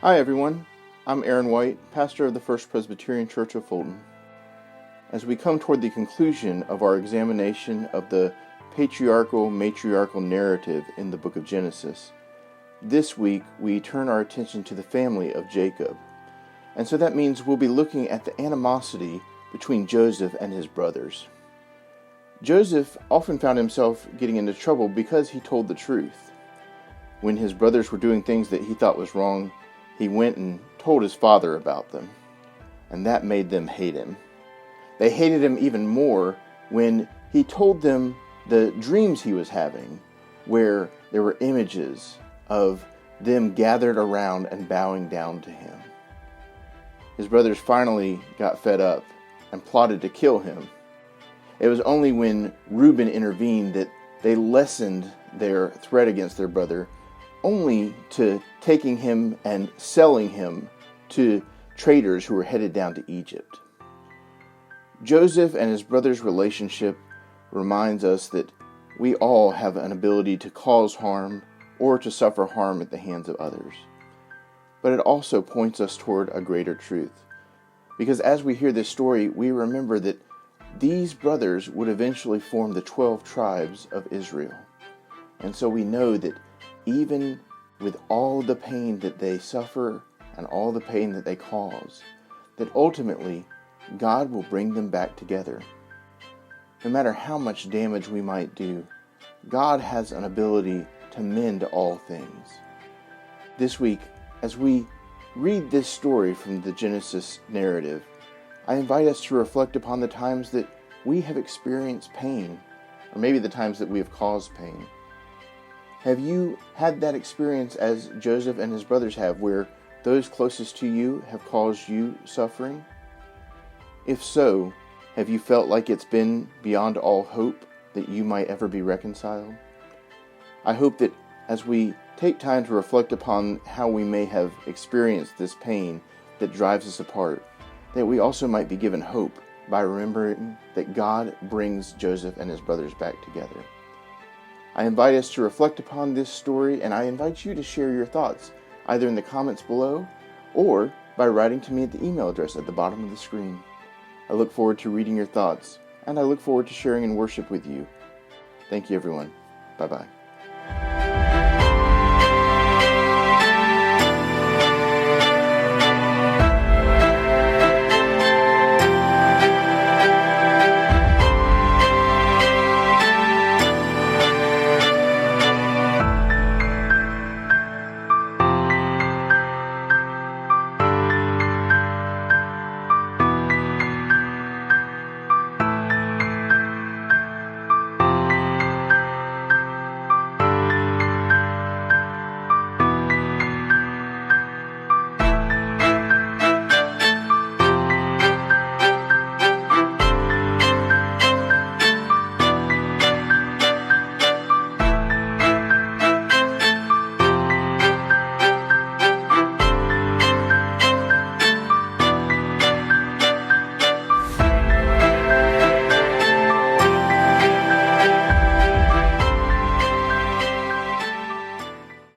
Hi everyone, I'm Aaron White, pastor of the First Presbyterian Church of Fulton. As we come toward the conclusion of our examination of the patriarchal-matriarchal narrative in the book of Genesis, this week we turn our attention to the family of Jacob. And so that means we'll be looking at the animosity between Joseph and his brothers. Joseph often found himself getting into trouble because he told the truth. When his brothers were doing things that he thought was wrong, he went and told his father about them, and that made them hate him. They hated him even more when he told them the dreams he was having, where there were images of them gathered around and bowing down to him. His brothers finally got fed up and plotted to kill him. It was only when Reuben intervened that they lessened their threat against their brother, only to taking him and selling him to traders who were headed down to Egypt. Joseph and his brother's relationship reminds us that we all have an ability to cause harm or to suffer harm at the hands of others. But it also points us toward a greater truth. Because as we hear this story, we remember that these brothers would eventually form the 12 tribes of Israel. And so we know that even with all the pain that they suffer and all the pain that they cause, that ultimately God will bring them back together. No matter how much damage we might do, God has an ability to mend all things. This week, as we read this story from the Genesis narrative, I invite us to reflect upon the times that we have experienced pain, or maybe the times that we have caused pain. Have you had that experience as Joseph and his brothers have, where those closest to you have caused you suffering? If so, have you felt like it's been beyond all hope that you might ever be reconciled? I hope that as we take time to reflect upon how we may have experienced this pain that drives us apart, that we also might be given hope by remembering that God brings Joseph and his brothers back together. I invite us to reflect upon this story, and I invite you to share your thoughts, either in the comments below or by writing to me at the email address at the bottom of the screen. I look forward to reading your thoughts, and I look forward to sharing in worship with you. Thank you, everyone. Bye-bye.